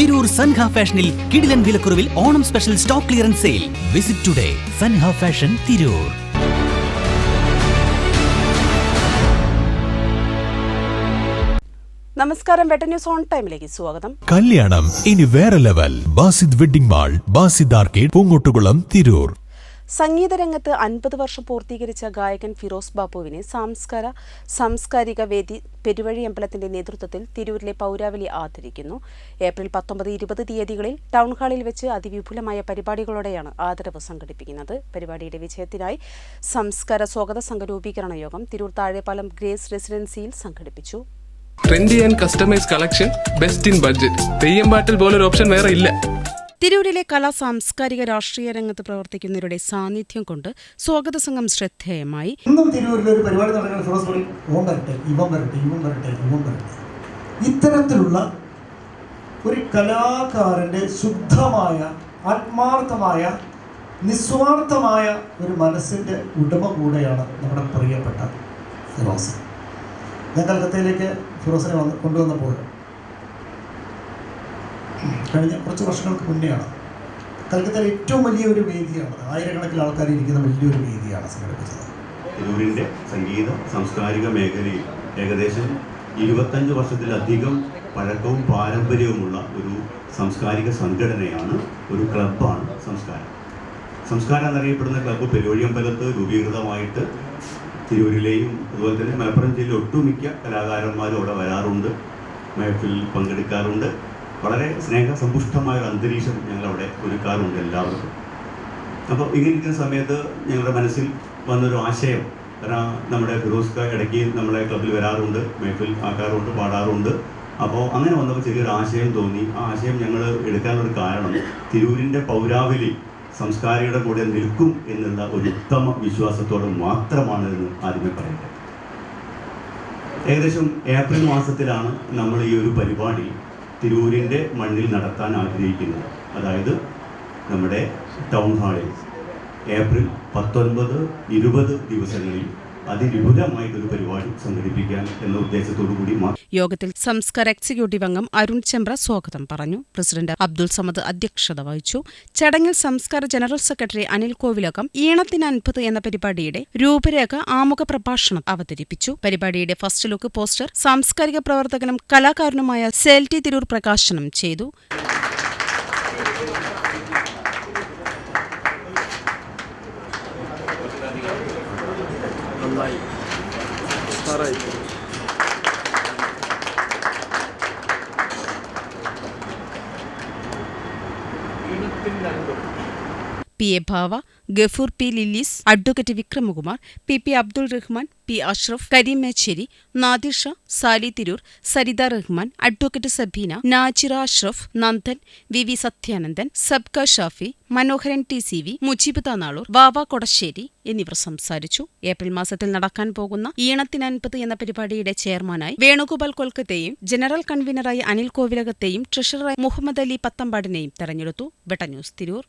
തിരൂർ സൻഹ ഫാഷനിൽ കിടിലൻ വിലക്കുറവിൽ Onam special stock clearance sale. Visit today Sanha fashion Tirur. നമസ്കാരം, വെട്ട ന്യൂസ് ഓൺ ടൈമിലേക്ക് സ്വാഗതം. കല്യാണം ഇനി വേറെ level. Basid wedding mall, Basid arcade, Poongottukulam, Tirur. സംഗീതരംഗത്ത് 50 വർഷം പൂർത്തീകരിച്ച ഗായകൻ ഫിറോസ് ബാബുവിനെ സാംസ്കാരിക വേദി പെരുവഴി അമ്പലത്തിന്റെ നേതൃത്വത്തിൽ തിരൂരിലെ പൗരാവലി ആദരിക്കുന്നു. ഏപ്രിൽ 19-20 തീയതികളിൽ ടൗൺഹാളിൽ വെച്ച് അതിവിപുലമായ പരിപാടികളോടെയാണ് ആദരവ് സംഘടിപ്പിക്കുന്നത്. പരിപാടിയുടെ വിജയത്തിനായി സംസ്കാര സ്വാഗത സംഘ രൂപീകരണ യോഗം തിരൂർ താഴെപ്പാലം ഗ്രേസ് റെസിഡൻസിയിൽ സംഘടിപ്പിച്ചു. Trendy and customise collection, best in budget. Theyyam പാട്ടിൽ പോലൊരു ഓപ്ഷൻ വേറെ ഇല്ല. തിരൂരിലെ കലാ സാംസ്കാരിക രാഷ്ട്രീയ രംഗത്ത് പ്രവർത്തിക്കുന്നവരുടെ സാന്നിധ്യം കൊണ്ട് സ്വാഗത സംഘം ശ്രദ്ധേയമായി. ഇന്നും തിരൂരിൽ ഒരു പരിപാടി നടക്കുന്ന ഫിറോസ് പറയും, ഓൻ വരട്ടെ, ഇവൻ വരട്ടെ, ഇവൻ വരട്ടെ, ഇവൻ വരട്ടെ. ഇത്തരത്തിലുള്ള ഒരു കലാകാരൻ്റെ ശുദ്ധമായ, ആത്മാർത്ഥമായ, നിസ്വാർത്ഥമായ ഒരു മനസ്സിൻ്റെ ഉടമ കൂടെയാണ് നമ്മുടെ പ്രിയപ്പെട്ട ഫിറോസ്. ഞാൻ കൽക്കത്തയിലേക്ക് ഫിറോസിനെ കൊണ്ടുവന്നപ്പോൾ കഴിഞ്ഞ കുറച്ച് വർഷങ്ങൾക്ക് മുന്നെയാണ്. കൽക്കത്തയിൽ ഏറ്റവും വലിയൊരു വേദിയാണ്, ആയിരക്കണക്കിന് ആൾക്കാർ ഇരിക്കുന്ന വലിയൊരു വേദിയാണ് സംഘടിപ്പിച്ചത്. തിരൂരിൻ്റെ സംഗീത സാംസ്കാരിക മേഖലയിൽ ഏകദേശം 25 വർഷത്തിലധികം പഴക്കവും പാരമ്പര്യവുമുള്ള ഒരു സാംസ്കാരിക സംഘടനയാണ്, ഒരു ക്ലബ്ബാണ് സംസ്കാരം എന്നറിയപ്പെടുന്ന ക്ലബ്ബ് പെരുവഴിയമ്പലത്ത് രൂപീകൃതമായിട്ട് തിരൂരിലെയും അതുപോലെ തന്നെ മലപ്പുറം ജില്ലയിലെ ഒട്ടുമിക്ക കലാകാരന്മാരും അവിടെ വരാറുണ്ട്, മഹഫിൽ പങ്കെടുക്കാറുണ്ട്. വളരെ സ്നേഹസമ്പുഷ്ടമായ ഒരു അന്തരീക്ഷം ഞങ്ങളവിടെ ഒരുക്കാറുണ്ട് എല്ലാവർക്കും. അപ്പോൾ ഇങ്ങനെ ഇരിക്കുന്ന സമയത്ത് ഞങ്ങളുടെ മനസ്സിൽ വന്നൊരു ആശയം, കാരണം നമ്മുടെ ഫിറോസ് ഇടയ്ക്ക് നമ്മളെ ക്ലബ്ബിൽ വരാറുണ്ട്, മഹഫിൽ ആക്കാറുണ്ട്, പാടാറുണ്ട്. അപ്പോൾ അങ്ങനെ വന്നപ്പോൾ ചെറിയൊരു ആശയം തോന്നി. ആ ആശയം ഞങ്ങൾ എടുക്കാനൊരു കാരണം തിരൂരിൻ്റെ പൗരാവലി സംസ്കാരിയുടെ കൂടെ നിൽക്കും എന്നുള്ള ഒരു ഉത്തമ വിശ്വാസത്തോടെ മാത്രമാണ് എന്ന് ആദ്യമേ പറയട്ടെ. ഏകദേശം ഏപ്രിൽ മാസത്തിലാണ് നമ്മൾ ഈ ഒരു പരിപാടി തിരൂരിൻ്റെ മണ്ണിൽ നടത്താൻ ആഗ്രഹിക്കുന്നത്. അതായത് നമ്മുടെ ടൗൺ ഹാളിൽ ഏപ്രിൽ 19-20 ദിവസങ്ങളിൽ അതിവിപുലമായിട്ടൊരു പരിപാടി സംഘടിപ്പിക്കാൻ എന്ന ഉദ്ദേശത്തോടു കൂടി യോഗത്തിൽ സംസ്കാര എക്സിക്യൂട്ടീവ് അംഗം അരുൺ ചെമ്പ്ര സ്വാഗതം പറഞ്ഞു. പ്രസിഡന്റ് അബ്ദുൾ സമദ് അധ്യക്ഷത വഹിച്ചു. ചടങ്ങിൽ സംസ്കാര ജനറൽ സെക്രട്ടറി അനിൽ കോവിലകം ഈണത്തിന് 50 എന്ന പരിപാടിയുടെ രൂപരേഖ ആമുഖ പ്രഭാഷണം അവതരിപ്പിച്ചു. പരിപാടിയുടെ ഫസ്റ്റ് ലുക്ക് പോസ്റ്റർ സാംസ്കാരിക പ്രവർത്തകനും കലാകാരനുമായ സെൽറ്റി തിരൂർ പ്രകാശനം ചെയ്തു. P A Bhava, Gafoor P ലില്ലീസ്, advocate Vikramakumar, P Abdul Rahman, P Ashraf, Kareem Mecheri, Nadir Shah, Sali Tirur, Saritha Rahman, advocate Sabeena, Najira Ashraf, Nandan, V Sathyanandan, Sabka Shafi, Manoharan TCV, Mujeeb Thanalur, Vava Kodassery എന്നിവർ സംസാരിച്ചു. ഏപ്രിൽ മാസത്തിൽ നടക്കാൻ പോകുന്ന ഈണത്തിന് 50 എന്ന പരിപാടിയുടെ ചെയർമാനായി വേണുഗോപാൽ കൊൽക്കത്തയെയും ജനറൽ കൺവീനറായി അനിൽ കോവിലകത്തെയും ട്രഷററായി മുഹമ്മദ് അലി പത്തമ്പാടിനെയും തെരഞ്ഞെടുത്തു. വെട്ട ന്യൂസ് തിരൂർ.